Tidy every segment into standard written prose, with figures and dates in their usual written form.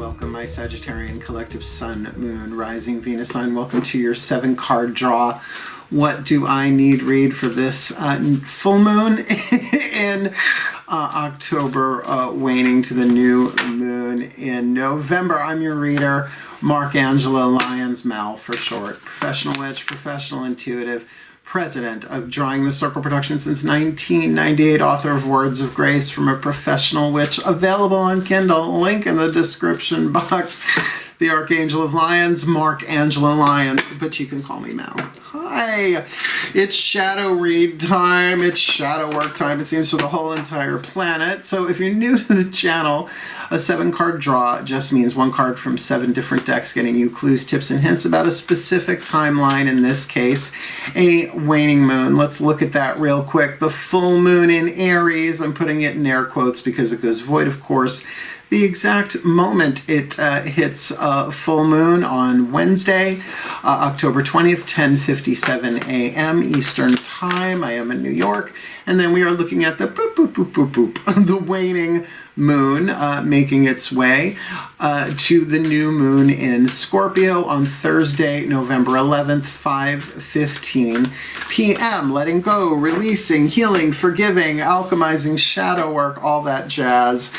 Welcome, my Sagittarian collective Sun, Moon, Rising, Venus sign. Welcome to your 7-card draw. What do I need read for this full moon in October, waning to the new moon in November? I'm your reader, Mark Angelo, Lyons, Mal for short. Professional witch, professional intuitive, president of Drawing the Circle production since 1998, author of Words of Grace from a Professional Witch, available on Kindle, link in the description box. The Archangel of Lyons, Mark Angelo Lyons, but you can call me Mal. Hi, it's shadow read time, it's shadow work time, it seems, for the whole entire planet. So if you're new to the channel, a 7-card draw just means 1 card from 7 different decks, getting you clues, tips, and hints about a specific timeline, in this case, a waning moon. Let's look at that real quick. The full moon in Aries, I'm putting it in air quotes because it goes void, of course. The exact moment it hits full moon on Wednesday, October 20th, 10:57 a.m. Eastern Time. I am in New York. And then we are looking at the boop, boop, boop, boop, boop, the waning moon making its way to the new moon in Scorpio on Thursday, November 11th, 5:15 p.m. Letting go, releasing, healing, forgiving, alchemizing, shadow work, all that jazz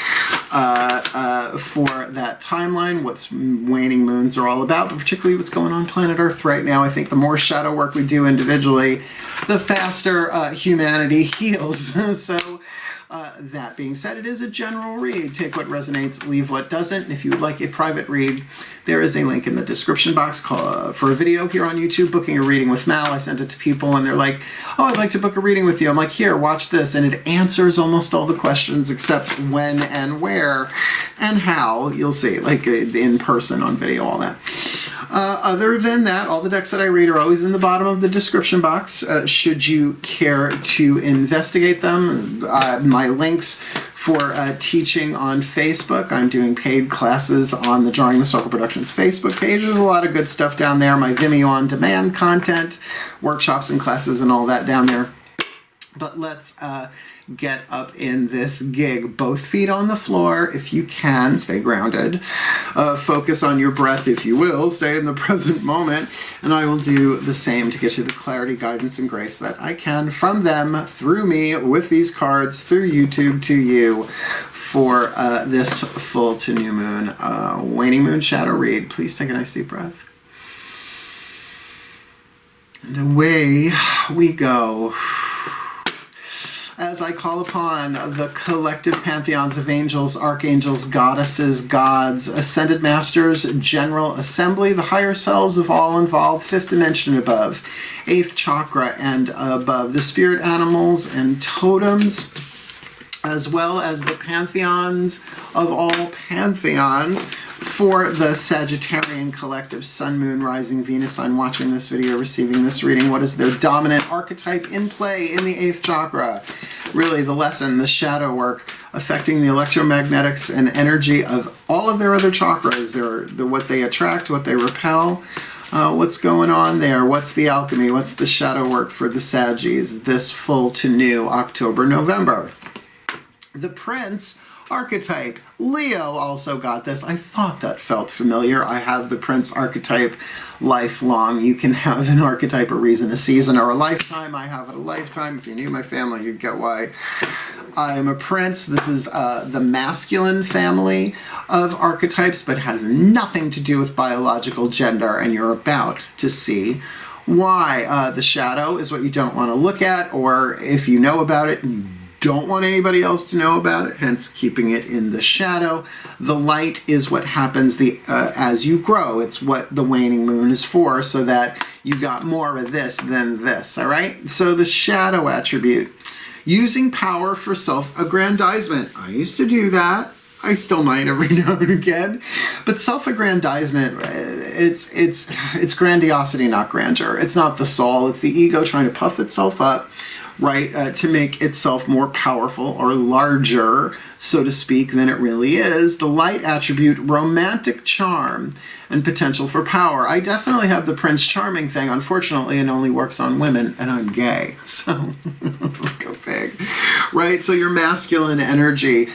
for that timeline, what waning moons are all about, but particularly what's going on planet Earth right now. I think the more shadow work we do individually, the faster humanity heals. So that being said, it is a general read. Take what resonates, leave what doesn't. And if you would like a private read, there is a link in the description box for a video here on YouTube, booking a reading with Mal. I sent it to people and they're like, oh, I'd like to book a reading with you. I'm like, here, watch this. And it answers almost all the questions except when and where and how. You'll see, like in person, on video, all that. Other than that, all the decks that I read are always in the bottom of the description box, should you care to investigate them. My links for teaching on Facebook. I'm doing paid classes on the Drawing the Circle Productions Facebook page. There's a lot of good stuff down there. My VIMEO on demand content, workshops and classes and all that down there. But let's get up in this gig. Both feet on the floor if you can. Stay grounded. Focus on your breath if you will. Stay in the present moment. And I will do the same to get you the clarity, guidance, and grace that I can from them, through me, with these cards, through YouTube to you for this full to new moon, waning moon shadow read. Please take a nice deep breath. And away we go. As I call upon the collective pantheons of angels, archangels, goddesses, gods, ascended masters, general assembly, the higher selves of all involved, 5th dimension above, 8th chakra and above, the spirit animals and totems, as well as the pantheons of all pantheons, for the Sagittarian collective Sun, Moon, Rising, Venus sign watching this video, receiving this reading. What is their dominant archetype in play in the 8th chakra? Really the lesson, the shadow work, affecting the electromagnetics and energy of all of their other chakras. What they attract, what they repel, what's going on there, what's the alchemy, what's the shadow work for the Saggies this full to new October, November. The Prince archetype. Leo also got this. I thought that felt familiar. I have the Prince archetype lifelong. You can have an archetype, a reason, a season, or a lifetime. I have it a lifetime. If you knew my family, you'd get why I am a Prince. This is the masculine family of archetypes, but has nothing to do with biological gender, and you're about to see why. The shadow is what you don't want to look at, or if you know about it, you don't want anybody else to know about it, hence keeping it in the shadow. The light is what happens as you grow. It's what the waning moon is for, so that you got more of this than this, all right? So the shadow attribute, using power for self-aggrandizement. I used to do that. I still might every now and again. But self-aggrandizement, it's grandiosity, not grandeur. It's not the soul. It's the ego trying to puff itself up, right, to make itself more powerful or larger, so to speak, than it really is. The light attribute, romantic charm and potential for power. I definitely have the Prince Charming thing. Unfortunately, it only works on women, and I'm gay, so go fig. Right, so your masculine energy,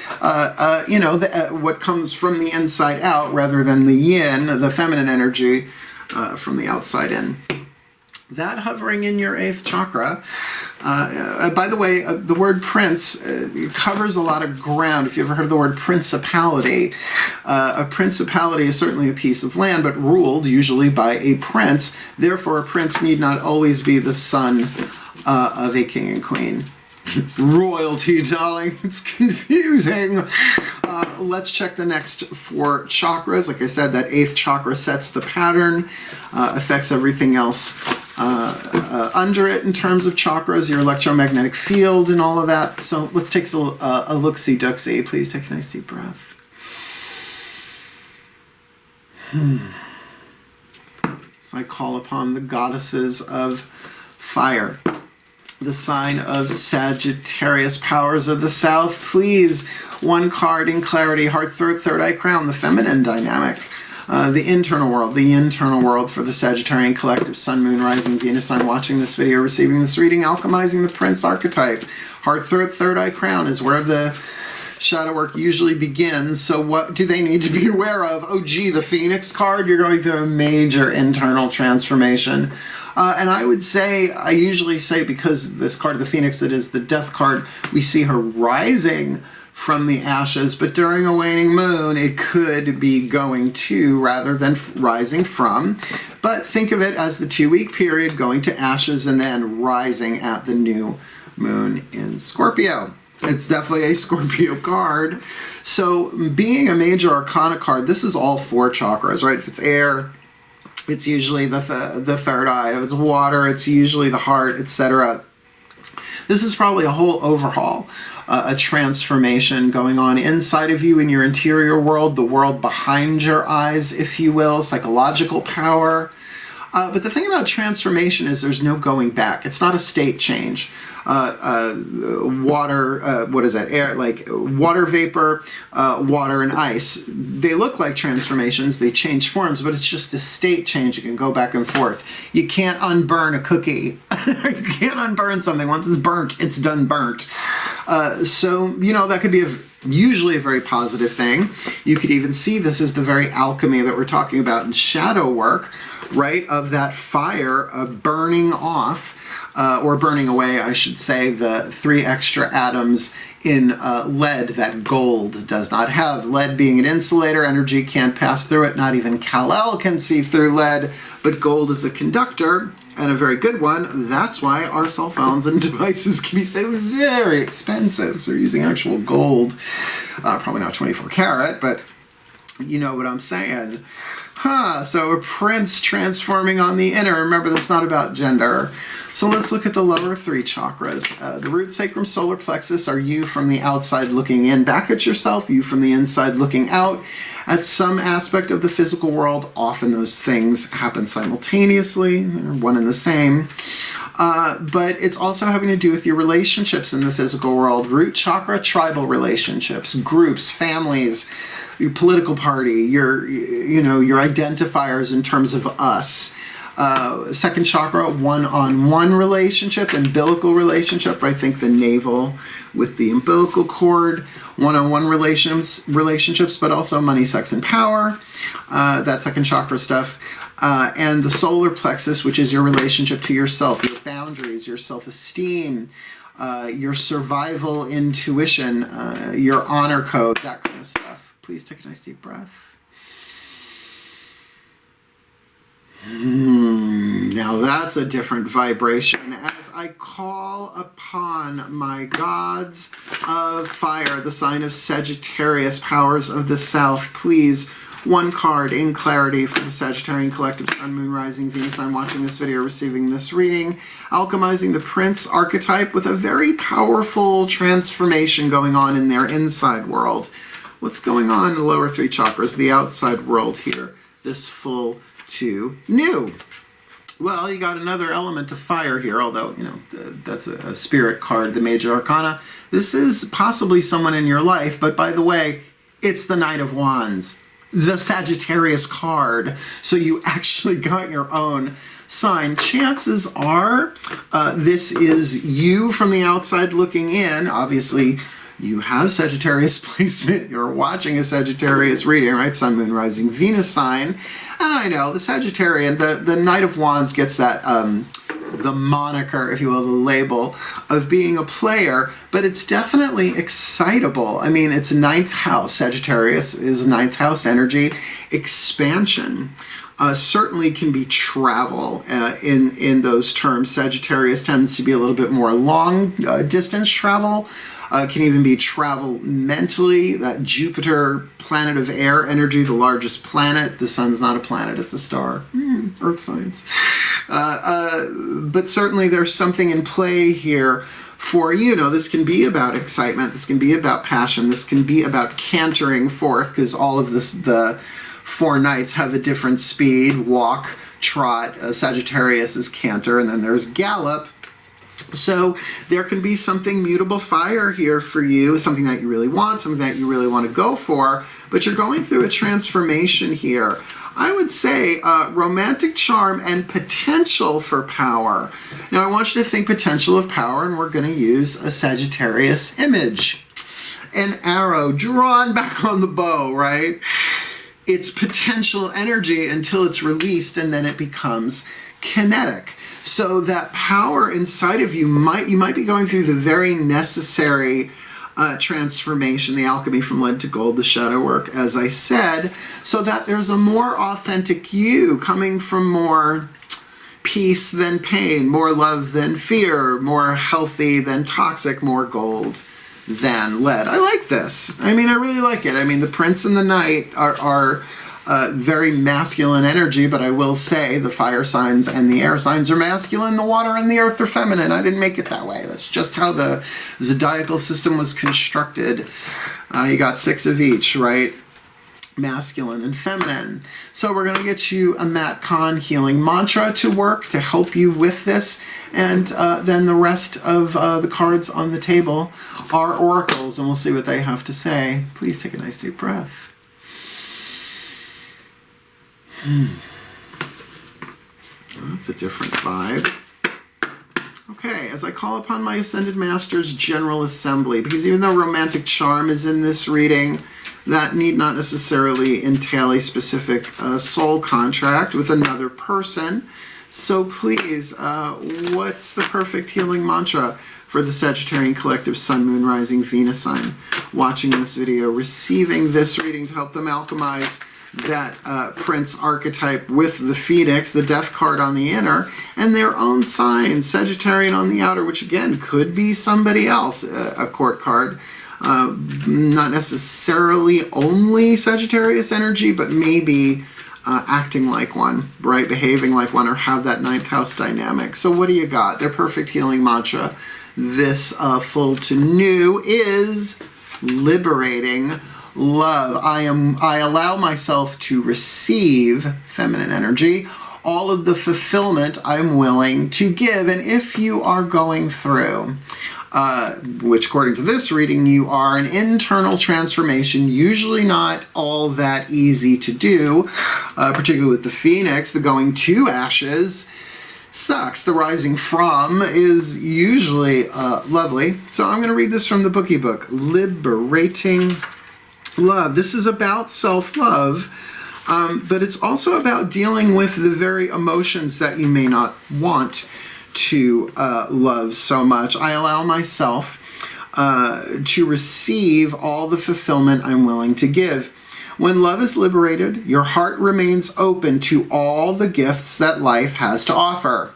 you know, what comes from the inside out rather than the yin, the feminine energy, from the outside in. That hovering in your 8th chakra. By the way, the word prince covers a lot of ground. If you've ever heard of the word principality, a principality is certainly a piece of land, but ruled usually by a prince. Therefore, a prince need not always be the son of a king and queen. Royalty, darling. It's confusing. Let's check the next 4 chakras. Like I said, that 8th chakra sets the pattern, affects everything else under it in terms of chakras, your electromagnetic field and all of that. So let's take a look-see-duck-see. Please take a nice deep breath. So I call upon the goddesses of fire, the sign of Sagittarius, powers of the south. Please, 1 card in clarity, heart, third eye crown, the feminine dynamic. The internal world for the Sagittarian collective, sun, moon, rising, Venus sign watching this video, receiving this reading, alchemizing the prince archetype. Heart, third eye crown is where the shadow work usually begins. So what do they need to be aware of? Oh gee, the Phoenix card, you're going through a major internal transformation. And I would say, I usually say, because this card, the Phoenix, it is the death card, we see her rising from the ashes, but during a waning moon, it could be going to rather than rising from. But think of it as the 2-week period, going to ashes and then rising at the new moon in Scorpio. It's definitely a Scorpio card. So being a major arcana card, this is all 4 chakras, right? If it's air, it's usually the third eye. If it's water, it's usually the heart, etc. This is probably a whole overhaul, a transformation going on inside of you in your interior world, the world behind your eyes, if you will, psychological power. But the thing about transformation is there's no going back. It's not a state change. Water, what is that? Air, like water vapor, water and ice. They look like transformations. They change forms, but it's just a state change. You can go back and forth. You can't unburn a cookie. You can't unburn something. Once it's burnt, it's done burnt. So, you know, that could be usually a very positive thing. You could even see this is the very alchemy that we're talking about in shadow work, right? Of that fire burning off, or burning away, I should say, the 3 extra atoms in lead that gold does not have. Lead being an insulator, energy can't pass through it. Not even Kal-El can see through lead, but gold is a conductor, and a very good one. That's why our cell phones and devices can be so very expensive. So we're using actual gold, probably not 24 karat, but you know what I'm saying. So a prince transforming on the inner. Remember, that's not about gender. So let's look at the lower 3 chakras. The root, sacrum, solar plexus are you from the outside looking in, back at yourself, you from the inside looking out at some aspect of the physical world. Often those things happen simultaneously, they're one and the same. But it's also having to do with your relationships in the physical world. Root chakra, tribal relationships, groups, families, your political party, your identifiers in terms of us. Second chakra, one-on-one relationship, umbilical relationship, right? Think the navel with the umbilical cord, one-on-one relationships, but also money, sex, and power, that second chakra stuff. And the solar plexus, which is your relationship to yourself, your boundaries, your self-esteem, your survival intuition, your honor code, that kind of stuff. Please take a nice deep breath. Now that's a different vibration. As I call upon my gods of fire, the sign of Sagittarius, powers of the south, please, 1 card in clarity for the Sagittarian collective, sun, moon, rising, Venus sign watching this video, receiving this reading, alchemizing the prince archetype with a very powerful transformation going on in their inside world. What's going on in the lower 3 chakras, the outside world here, this full to new. Well, you got another element of fire here, although, that's a spirit card, the Major Arcana. This is possibly someone in your life, but by the way, it's the Knight of Wands, the Sagittarius card. So you actually got your own sign. Chances are this is you from the outside looking in. Obviously, you have Sagittarius placement. You're watching a Sagittarius reading, right? Sun, Moon, Rising, Venus sign. And I know the Sagittarian, the Knight of Wands gets that, the moniker, if you will, the label of being a player, but it's definitely excitable. I mean, it's 9th house. Sagittarius is 9th house energy. Expansion certainly can be travel in those terms. Sagittarius tends to be a little bit more long distance travel. Can even be travel mentally. That Jupiter, planet of air energy, the largest planet. The sun's not a planet, it's a star. Earth science. But certainly there's something in play here for you. This can be about excitement. This can be about passion. This can be about cantering forth, because all of the 4 knights have a different speed. Walk, trot. Sagittarius is canter, and then there's gallop. So there can be something mutable fire here for you, something that you really want, something that you really want to go for, but you're going through a transformation here. I would say romantic charm and potential for power. Now I want you to think potential of power, and we're going to use a Sagittarius image. An arrow drawn back on the bow, right? It's potential energy until it's released, and then it becomes kinetic. So that power inside of you might be going through the very necessary transformation, the alchemy from lead to gold, the shadow work, as I said, so that there's a more authentic you coming from more peace than pain, more love than fear, more healthy than toxic, more gold than lead. I like this. I mean, I really like it. I mean, the Prince and the Knight are very masculine energy, but I will say the fire signs and the air signs are masculine, the water and the earth are feminine. I didn't make it that way. That's just how the zodiacal system was constructed. You got 6 of each, right? Masculine and feminine. So we're going to get you a Matt Kahn healing mantra to work to help you with this, and then the rest of the cards on the table are oracles, and we'll see what they have to say. Please take a nice deep breath. That's a different vibe. Okay, as I call upon my Ascended Master's General Assembly, because even though romantic charm is in this reading, that need not necessarily entail a specific soul contract with another person. So please, what's the perfect healing mantra for the Sagittarian Collective Sun, Moon, Rising, Venus sign watching this video, receiving this reading to help them alchemize that Prince archetype with the Phoenix, the Death card on the inner, and their own sign, Sagittarian on the outer, which again could be somebody else, a court card. Not necessarily only Sagittarius energy, but maybe acting like one, right? Behaving like one, or have that 9th house dynamic. So what do you got? Their perfect healing mantra this full to new is liberating love. I allow myself to receive feminine energy, all of the fulfillment I'm willing to give. And if you are going through, which according to this reading, you are an internal transformation, usually not all that easy to do, particularly with the Phoenix, the going to ashes sucks. The rising from is usually lovely. So I'm going to read this from the Bookie Book, Liberating Love. This is about self-love, but it's also about dealing with the very emotions that you may not want to love so much. I allow myself to receive all the fulfillment I'm willing to give. When love is liberated, your heart remains open to all the gifts that life has to offer.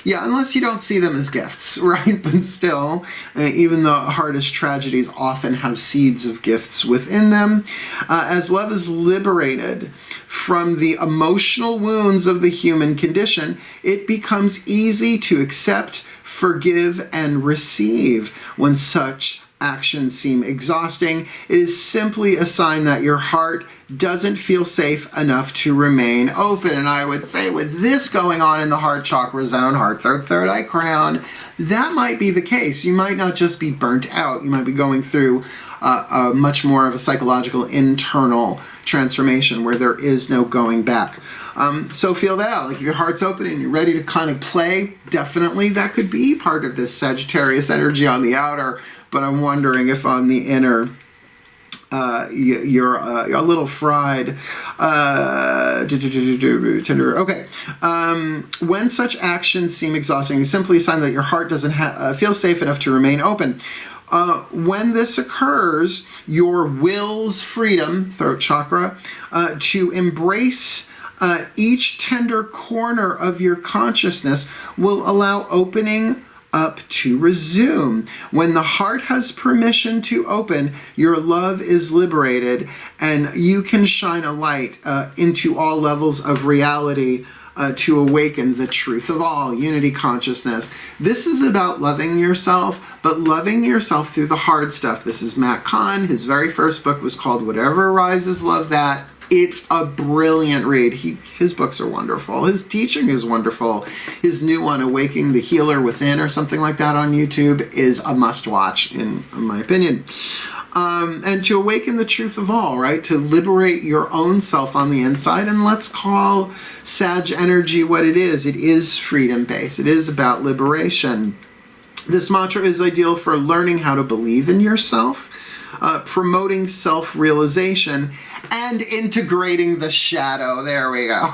Yeah, unless you don't see them as gifts, right? But still, even the hardest tragedies often have seeds of gifts within them. As love is liberated from the emotional wounds of the human condition, it becomes easy to accept, forgive, and receive. When such actions seem exhausting, it is simply a sign that your heart doesn't feel safe enough to remain open. And I would say with this going on in the heart chakra zone, heart, third eye crown, that might be the case. You might not just be burnt out. You might be going through much more of a psychological internal transformation where there is no going back. So feel that out. Like if your heart's open and you're ready to kind of play, definitely that could be part of this Sagittarius energy on the outer. But I'm wondering if on the inner, you're a little fried. Okay. When such actions seem exhausting, it's simply a sign that your heart doesn't feel safe enough to remain open. When this occurs, your will's freedom, throat chakra, to embrace each tender corner of your consciousness will allow opening up to resume. When the heart has permission to open, your love is liberated and you can shine a light into all levels of reality to awaken the truth of all, unity consciousness. This is about loving yourself, but loving yourself through the hard stuff. This is Matt Kahn. His very first book was called Whatever Arises, Love That. It's a brilliant read. His books are wonderful. His teaching is wonderful. His new one, Awakening the Healer Within, or something like that on YouTube, is a must-watch, in my opinion. And to awaken the truth of all, right? To liberate your own self on the inside. And let's call Sag energy what it is. It is freedom-based. It is about liberation. This mantra is ideal for learning how to believe in yourself, promoting self-realization, and integrating the shadow. There we go.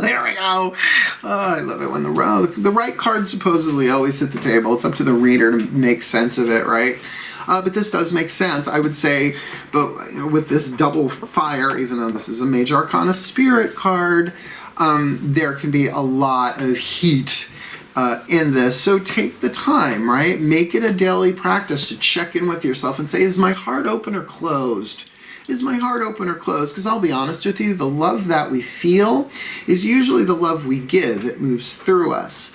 There we go. Oh, I love it when the right cards supposedly always hit the table. It's up to the reader to make sense of it, right? But this does make sense, I would say. But with this double fire, even though this is a major arcana spirit card, there can be a lot of heat in this. So take the time, right? Make it a daily practice to check in with yourself and say, is my heart open or closed? Is my heart open or closed? Because I'll be honest with you, the love that we feel is usually the love we give. It moves through us.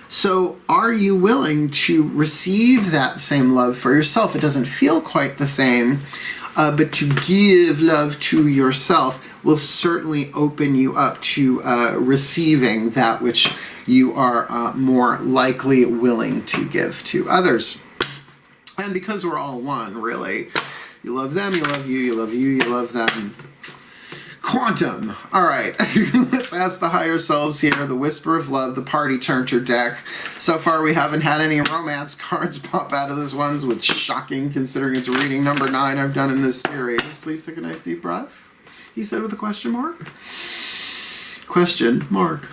So are you willing to receive that same love for yourself? It doesn't feel quite the same, but to give love to yourself will certainly open you up to receiving that which you are more likely willing to give to others. And because we're all one, really, you love them, you love you, you love you, you love them. Quantum. All right, let's ask the higher selves here. The Whisper of Love, the Party Turner deck. So far, we haven't had any romance cards pop out of this one, which is shocking considering it's reading number 9 I've done in this series. Please take a nice deep breath. He said with a question mark. Question mark.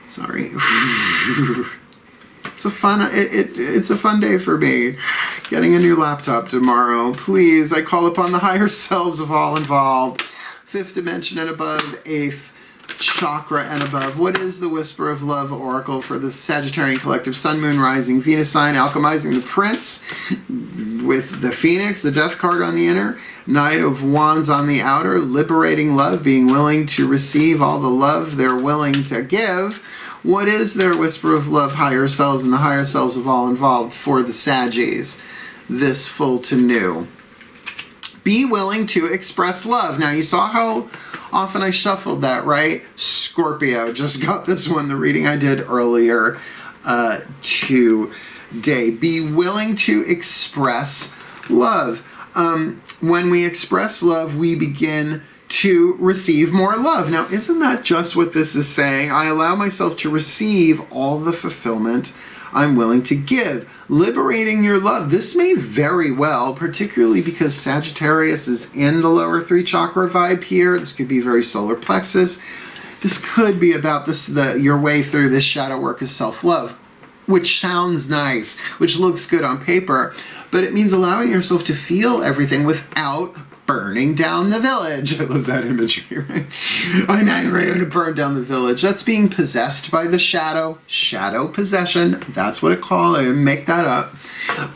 Sorry. It's a fun. It's a fun day for me. Getting a new laptop tomorrow. Please, I call upon the higher selves of all involved. 5th dimension and above, 8th chakra and above. What is the Whisper of Love Oracle for the Sagittarian Collective Sun, Moon, Rising, Venus sign? Alchemizing the Prince with the Phoenix, the Death card on the inner. Knight of Wands on the outer. Liberating love, being willing to receive all the love they're willing to give. What is their Whisper of Love, higher selves, and the higher selves of all involved for the Saggies this full to new? Be willing to express love. Now, you saw how often I shuffled that, right? Scorpio just got this one, the reading I did earlier today. Be willing to express love. When we express love, we begin to receive more love. Now, isn't that just what this is saying? I allow myself to receive all the fulfillment I'm willing to give. Liberating your love. This may very well, particularly because Sagittarius is in the lower 3 chakra vibe here. This could be very solar plexus. This could be about your way through this shadow work of self-love, which sounds nice, which looks good on paper, but it means allowing yourself to feel everything without burning down the village. I love that imagery, right? I'm angry, I'm going to burn down the village. That's being possessed by the shadow. Shadow possession, that's what it called. I didn't make that up.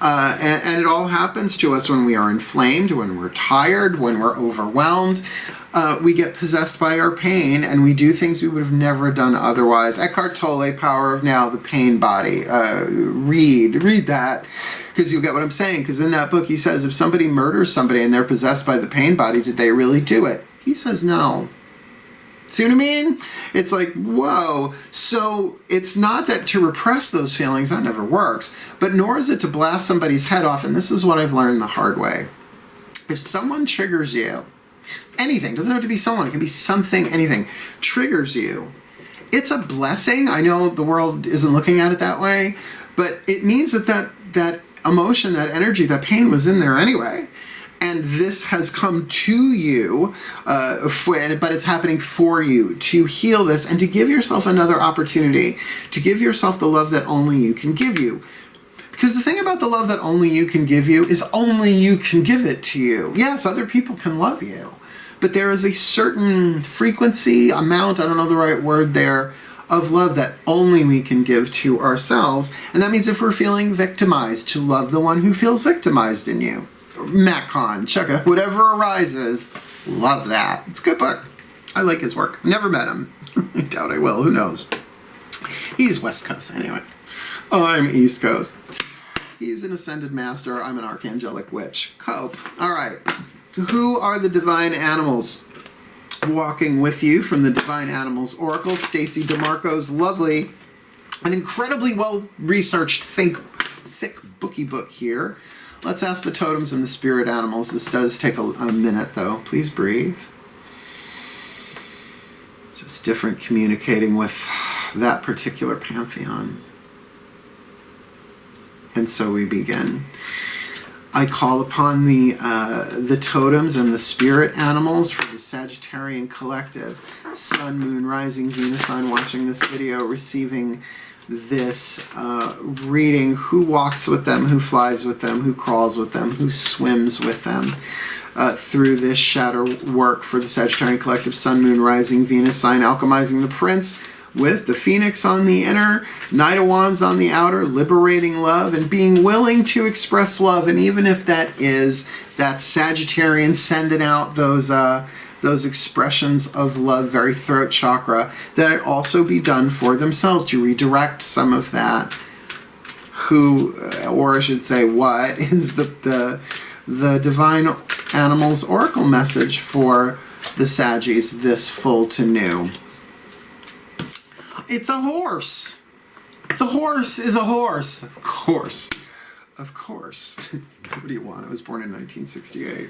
And it all happens to us when we are inflamed, when we're tired, when we're overwhelmed. We get possessed by our pain, and we do things we would have never done otherwise. Eckhart Tolle, Power of Now, The Pain Body. Read that, because you'll get what I'm saying. Because in that book, he says, if somebody murders somebody and they're possessed by the pain body, did they really do it? He says no. See what I mean? It's like, whoa. So it's not that to repress those feelings, that never works, but nor is it to blast somebody's head off. And this is what I've learned the hard way. If someone triggers you, anything, doesn't have to be someone, it can be something, anything, triggers you, it's a blessing. I know the world isn't looking at it that way, but it means that emotion, that energy, that pain was in there anyway. And this has come to you, but it's happening for you to heal this and to give yourself another opportunity, to give yourself the love that only you can give you. Because the thing about the love that only you can give you is only you can give it to you. Yes, other people can love you, but there is a certain frequency, amount, I don't know the right word there, of love that only we can give to ourselves. And that means if we're feeling victimized, to love the one who feels victimized in you. Matt Kahn, check out Whatever Arises. Love that. It's a good book. I like his work. Never met him. I doubt I will. Who knows? He's West Coast anyway. I'm East Coast. He's an ascended master. I'm an archangelic witch. Cope. All right. Who are the divine animals walking with you from the Divine Animals Oracle? Stacy DeMarco's lovely and incredibly well-researched, thick bookie book here. Let's ask the totems and the spirit animals. This does take a minute, though. Please breathe. Just different communicating with that particular pantheon. And so we begin. I call upon the totems and the spirit animals for the Sagittarian collective. Sun, Moon, Rising, Venus sign watching this video, receiving this reading. Who walks with them, who flies with them, who crawls with them, who swims with them through this shadow work for the Sagittarian collective. Sun, Moon, Rising, Venus sign, alchemizing the prince with the Phoenix on the inner, Knight of Wands on the outer, liberating love and being willing to express love. And even if that is that Sagittarian sending out those expressions of love, very throat chakra, that it also be done for themselves to redirect some of that. Who, or I should say, what is the Divine Animals Oracle message for the Saggies this full to new? It's a horse. The horse is a horse. Of course. Of course. What do you want? I was born in 1968.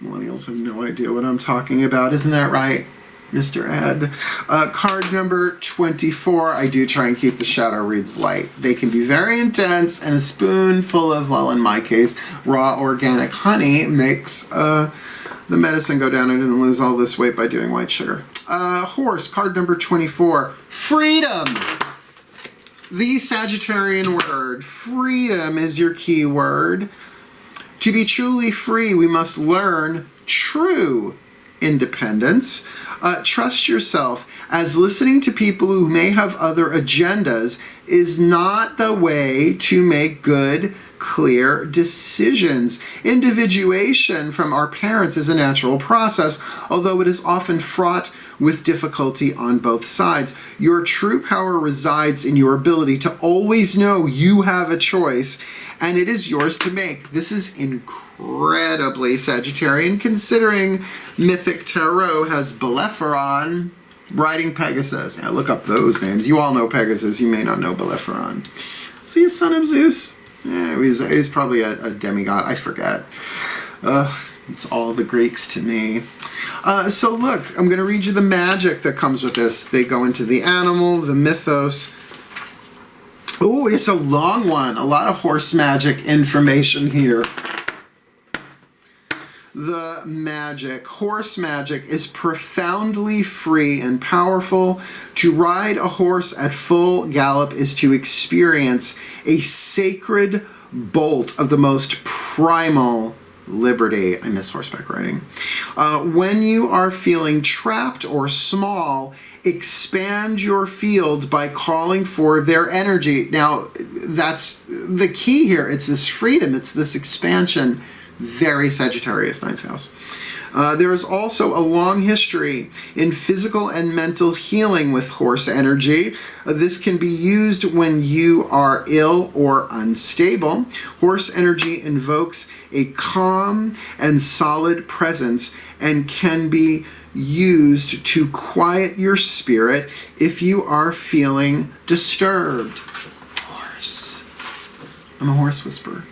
Millennials have no idea what I'm talking about. Isn't that right, Mr. Ed? Card number 24. I do try and keep the shadow reads light. They can be very intense, and a spoonful of, well, in my case, raw organic honey makes the medicine go down. I didn't lose all this weight by doing white sugar. Horse, card number 24. Freedom. The Sagittarian word. Freedom is your key word. To be truly free, we must learn true independence. Trust yourself, as listening to people who may have other agendas is not the way to make good, clear decisions. Individuation from our parents is a natural process, although it is often fraught with difficulty on both sides. Your true power resides in your ability to always know you have a choice, and it is yours to make. This is incredibly Sagittarian, considering Mythic Tarot has Bellerophon riding Pegasus. Now look up those names. You all know Pegasus. You may not know Bellerophon. Is he a son of Zeus? Yeah, he's probably a demigod. I forget. It's all the Greeks to me. So look, I'm going to read you the magic that comes with this. They go into the animal, the mythos. Oh, it's a long one. A lot of horse magic information here. The magic. Horse magic is profoundly free and powerful. To ride a horse at full gallop is to experience a sacred bolt of the most primal liberty. I miss horseback riding. When you are feeling trapped or small, expand your field by calling for their energy. Now, that's the key here. It's this freedom. It's this expansion. Very Sagittarius, 9th house. There is also a long history in physical and mental healing with horse energy. This can be used when you are ill or unstable. Horse energy invokes a calm and solid presence and can be used to quiet your spirit if you are feeling disturbed. Horse. I'm a horse whisperer.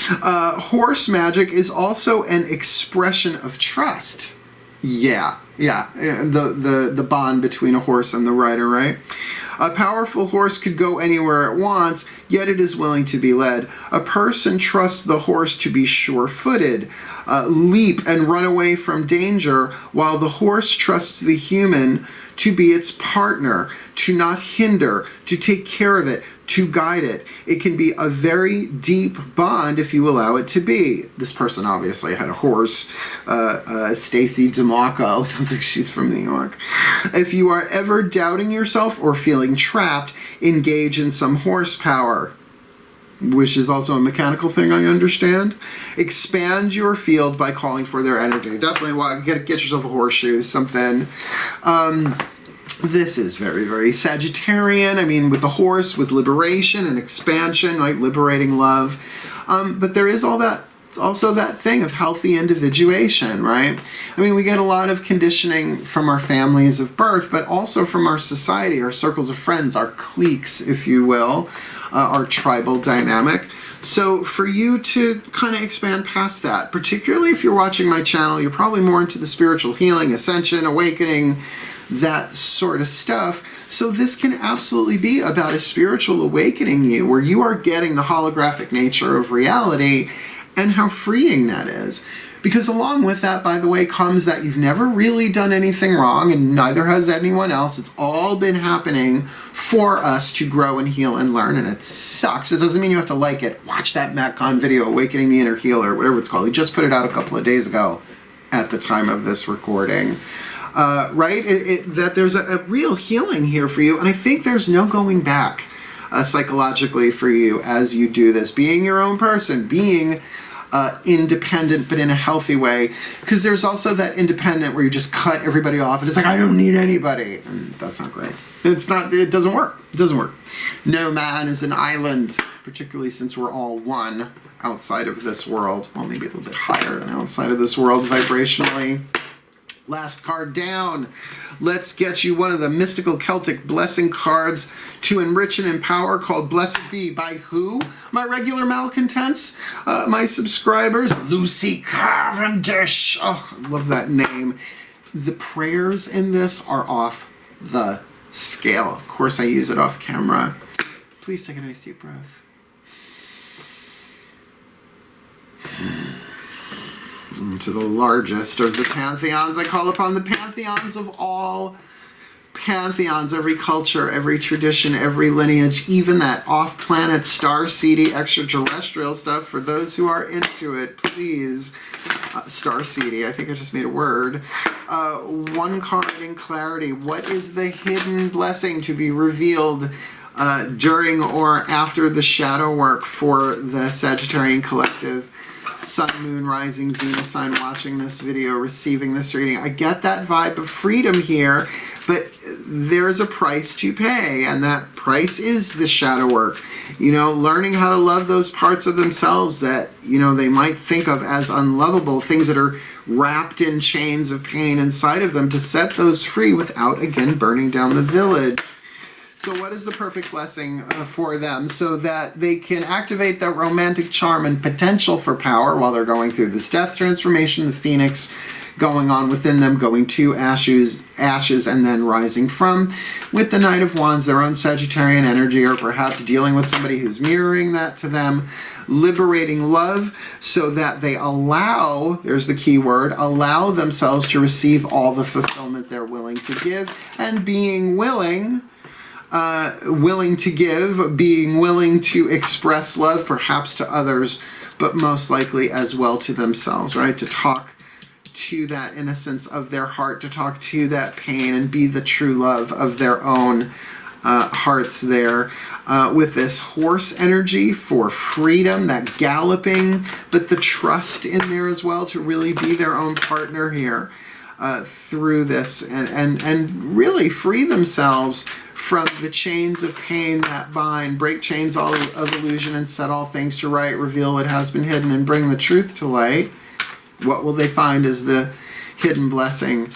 Horse magic is also an expression of trust. Yeah, the bond between a horse and the rider, right? A powerful horse could go anywhere it wants, yet it is willing to be led. A person trusts the horse to be sure-footed, leap and run away from danger, while the horse trusts the human to be its partner, to not hinder, to take care of it, to guide it. It can be a very deep bond if you allow it to be. This person obviously had a horse. Stacy DeMarco, sounds like she's from New York. If you are ever doubting yourself or feeling trapped, engage in some horsepower, which is also a mechanical thing, I understand. Expand your field by calling for their energy. Definitely get yourself a horseshoe, something. This is very, very Sagittarian. I mean, with the horse, with liberation and expansion, like liberating love. But there is also that thing of healthy individuation, right? I mean, we get a lot of conditioning from our families of birth, but also from our society, our circles of friends, our cliques, if you will, our tribal dynamic. So for you to kind of expand past that, particularly if you're watching my channel, you're probably more into the spiritual healing, ascension, awakening, that sort of stuff. So this can absolutely be about a spiritual awakening you, where you are getting the holographic nature of reality and how freeing that is. Because along with that, by the way, comes that you've never really done anything wrong, and neither has anyone else. It's all been happening for us to grow and heal and learn, and it sucks. It doesn't mean you have to like it. Watch that Matt Kahn video, Awakening the Inner Healer, whatever it's called. He just put it out a couple of days ago at the time of this recording. Right? That there's a real healing here for you, and I think there's no going back psychologically for you as you do this. Being your own person, being independent, but in a healthy way, because there's also that independent where you just cut everybody off, and it's like, I don't need anybody, and that's not great. It doesn't work. It doesn't work. No man is an island, particularly since we're all one outside of this world. Well, maybe a little bit higher than outside of this world vibrationally. Last card down. Let's get you one of the mystical Celtic blessing cards to enrich and empower, called Blessed Be. By who? My regular malcontents, my subscribers. Lucy Cavendish. Oh, I love that name. The prayers in this are off the scale. Of course, I use it off camera. Please take a nice deep breath. To the largest of the pantheons, I call upon the pantheons of all pantheons, every culture, every tradition, every lineage, even that off-planet, star-seedy, extraterrestrial stuff. For those who are into it, please, star-seedy, I think I just made a word. One card in clarity. What is the hidden blessing to be revealed during or after the shadow work for the Sagittarian collective? Sun, Moon, Rising, Venus sign watching this video, receiving this reading. I get that vibe of freedom here, but there's a price to pay, and that price is the shadow work. You know, learning how to love those parts of themselves that, you know, they might think of as unlovable, things that are wrapped in chains of pain inside of them, to set those free without, again, burning down the village. So what is the perfect blessing for them so that they can activate their romantic charm and potential for power while they're going through this death transformation, the phoenix going on within them, going to ashes and then rising from, with the Knight of Wands, their own Sagittarian energy, or perhaps dealing with somebody who's mirroring that to them, liberating love so that they allow, there's the key word, allow themselves to receive all the fulfillment they're willing to give, and being willing to give, being willing to express love, perhaps to others but most likely as well to themselves, right? To talk to that innocence of their heart, to talk to that pain and be the true love of their own hearts there. With this horse energy for freedom, that galloping, but the trust in there as well to really be their own partner here through this and really free themselves from the chains of pain that bind, break chains all of illusion and set all things to right, reveal what has been hidden and bring the truth to light. What will they find is the hidden blessing,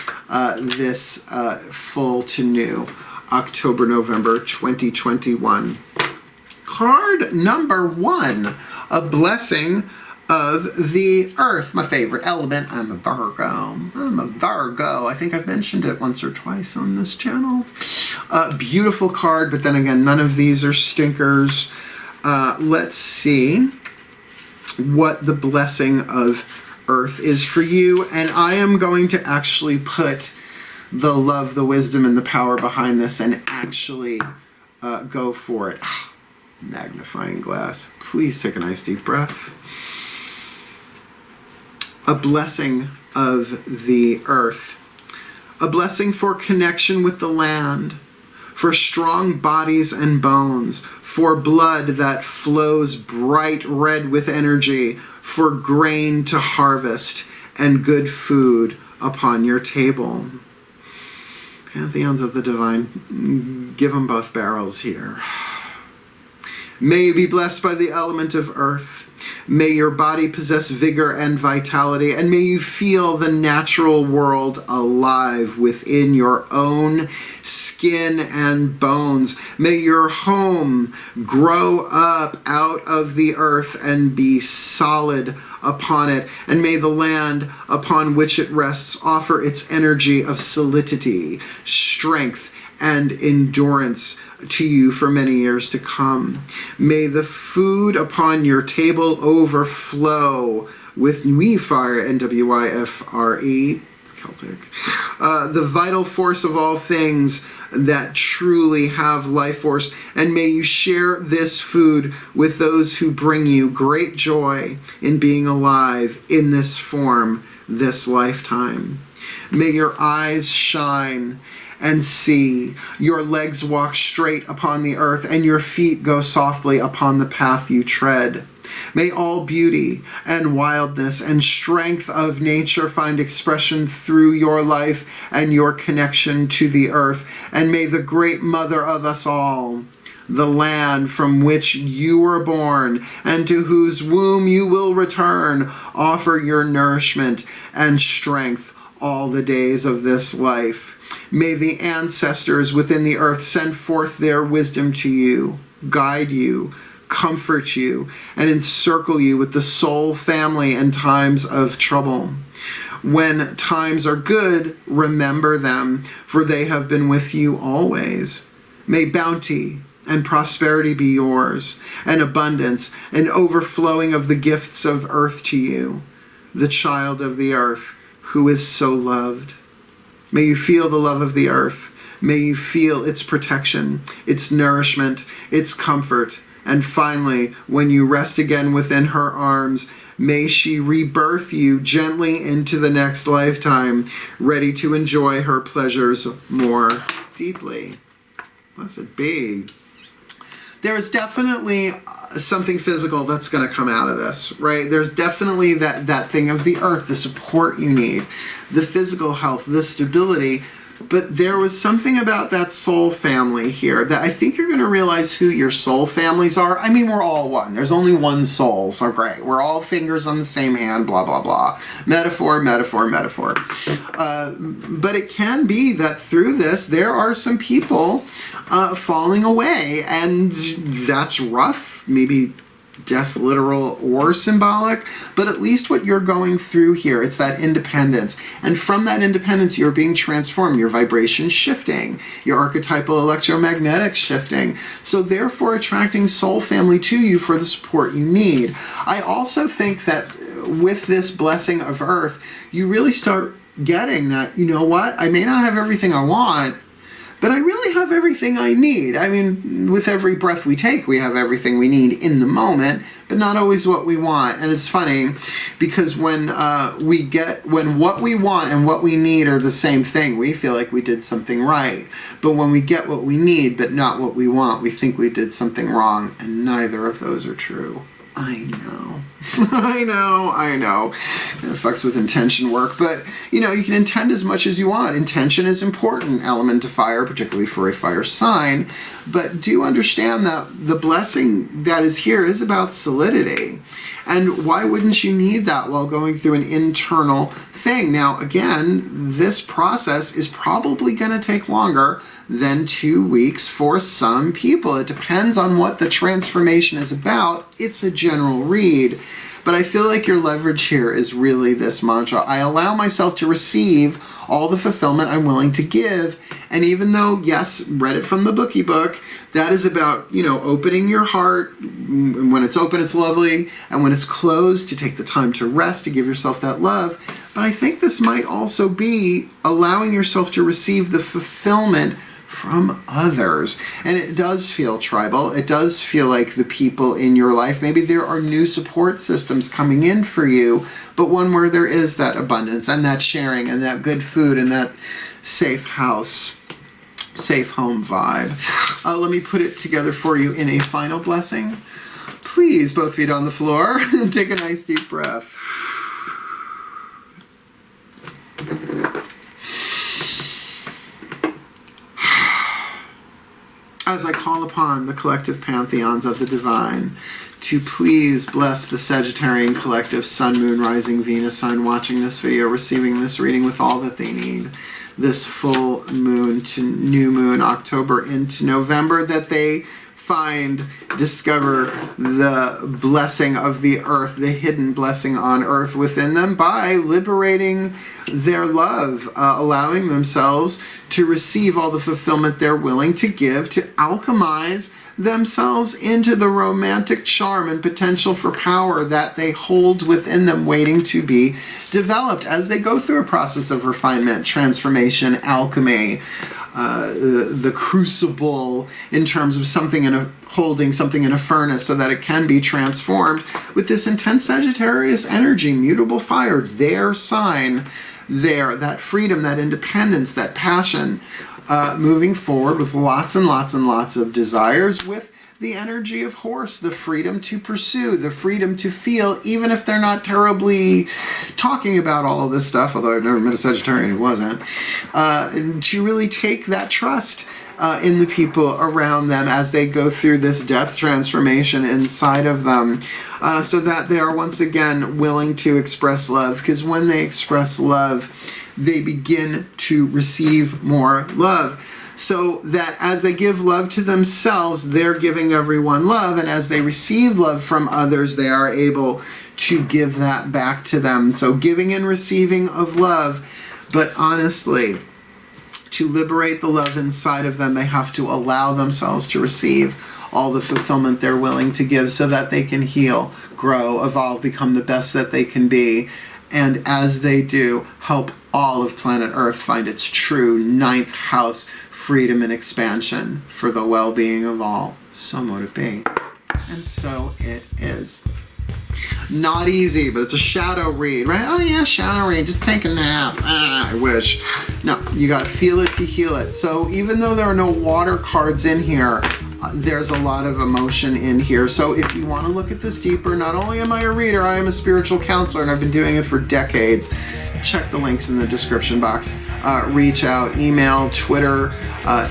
this full to new, October, November 2021. Card number 1, a blessing of the earth, my favorite element. I'm a Virgo. I think I've mentioned it once or twice on this channel. Beautiful card, but then again, none of these are stinkers. Let's see what the blessing of earth is for you, and I am going to actually put the love, the wisdom, and the power behind this and actually go for it. Magnifying glass. Please take a nice deep breath. A blessing of the earth. A blessing for connection with the land, for strong bodies and bones, for blood that flows bright red with energy, for grain to harvest, and good food upon your table. Pantheons of the divine, give them both barrels here. May you be blessed by the element of earth. May your body possess vigor and vitality, and may you feel the natural world alive within your own skin and bones. May your home grow up out of the earth and be solid upon it, and may the land upon which it rests offer its energy of solidity, strength, and endurance to you for many years to come. May the food upon your table overflow with Nwifare, N-W-I-F-R-E, it's Celtic, the vital force of all things that truly have life force, and may you share this food with those who bring you great joy in being alive in this form, this lifetime. May your eyes shine and see, your legs walk straight upon the earth, and your feet go softly upon the path you tread. May all beauty and wildness and strength of nature find expression through your life and your connection to the earth, and may the great mother of us all, the land from which you were born and to whose womb you will return, offer your nourishment and strength all the days of this life. May the ancestors within the earth send forth their wisdom to you, guide you, comfort you, and encircle you with the soul family in times of trouble. When times are good, remember them, for they have been with you always. May bounty and prosperity be yours, and abundance and overflowing of the gifts of earth to you, the child of the earth who is so loved. May you feel the love of the earth. May you feel its protection, its nourishment, its comfort. And finally, when you rest again within her arms, may she rebirth you gently into the next lifetime, ready to enjoy her pleasures more deeply. Blessed be. There is definitely something physical that's going to come out of this, right? There's definitely that thing of the earth, the support you need, the physical health, the stability. But there was something about that soul family here that I think you're going to realize who your soul families are. I mean, we're all one. There's only one soul, so great. We're all fingers on the same hand, blah, blah, blah. Metaphor, metaphor, metaphor. But it can be that through this, there are some people falling away, and that's rough. Maybe death, literal or symbolic, but at least what you're going through here, it's that independence. And from that independence, you're being transformed, your vibration shifting, your archetypal electromagnetic shifting. So therefore attracting soul family to you for the support you need. I also think that with this blessing of earth, you really start getting that, you know what, I may not have everything I want, but I really have everything I need. I mean, with every breath we take, we have everything we need in the moment, but not always what we want. And it's funny because when what we want and what we need are the same thing, we feel like we did something right. But when we get what we need but not what we want, we think we did something wrong, and neither of those are true. I know. I know. It fucks with intention work, but you can intend as much as you want. Intention is important element to fire, particularly for a fire sign, but do understand that the blessing that is here is about solidity. And why wouldn't you need that while going through an internal thing? Now, again, this process is probably going to take longer than 2 weeks for some people. It depends on what the transformation is about. It's a general read. But I feel like your leverage here is really this mantra. I allow myself to receive all the fulfillment I'm willing to give. And even though, yes, read it from the bookie book, that is about, opening your heart. When it's open, it's lovely. And when it's closed, to take the time to rest, to give yourself that love. But I think this might also be allowing yourself to receive the fulfillment from others. And it does feel tribal. It does feel like the people in your life, maybe there are new support systems coming in for you, but one where there is that abundance and that sharing and that good food and that safe house, safe home vibe. Let me put it together for you in a final blessing. Please, both feet on the floor, and take a nice deep breath. As I call upon the collective pantheons of the divine to please bless the Sagittarian collective, Sun, Moon, Rising, Venus sign watching this video, receiving this reading with all that they need. This full moon to new moon, October into November, that they discover the blessing of the earth, the hidden blessing on earth within them by liberating their love, allowing themselves to receive all the fulfillment they're willing to give, to alchemize themselves into the romantic charm and potential for power that they hold within them, waiting to be developed as they go through a process of refinement, transformation, alchemy, the crucible in terms of holding something in a furnace so that it can be transformed with this intense Sagittarius energy, mutable fire, their sign there, that freedom, that independence, that passion, moving forward with lots and lots and lots of desires, with the energy of horse, the freedom to pursue, the freedom to feel, even if they're not terribly talking about all of this stuff, although I've never met a Sagittarian who wasn't, to really take that trust in the people around them as they go through this death transformation inside of them, so that they are once again willing to express love, because when they express love, they begin to receive more love. So that as they give love to themselves, they're giving everyone love, and as they receive love from others, they are able to give that back to them. So giving and receiving of love, but honestly, to liberate the love inside of them, they have to allow themselves to receive all the fulfillment they're willing to give so that they can heal, grow, evolve, become the best that they can be. And as they do, help all of planet Earth find its true ninth house freedom and expansion for the well-being of all. So mote it be. And so it is. Not easy, but it's a shadow read, right? Oh yeah, shadow read, just take a nap. I wish. No, you gotta feel it to heal it. So even though there are no water cards in here, there's a lot of emotion in here. So if you want to look at this deeper, not only am I a reader, I am a spiritual counselor, and I've been doing it for decades. Check the links in the description box. Reach out, email, Twitter,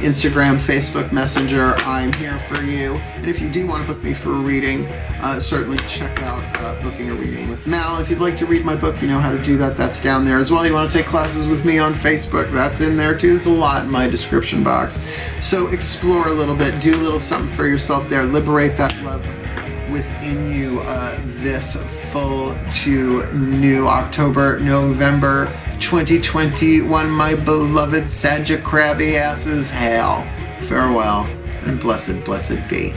Instagram, Facebook Messenger. I'm here for you. And if you do want to book me for a reading, certainly check out Booking a Reading with Mal. And if you'd like to read my book, you know how to do that. That's down there as well. You want to take classes with me on Facebook, that's in there too. There's a lot in my description box. So explore a little bit, do a little something for yourself there. Liberate that love within you this full to new October, November 2021, my beloved Sagittarius crabby asses. Hail, farewell, and blessed, blessed be.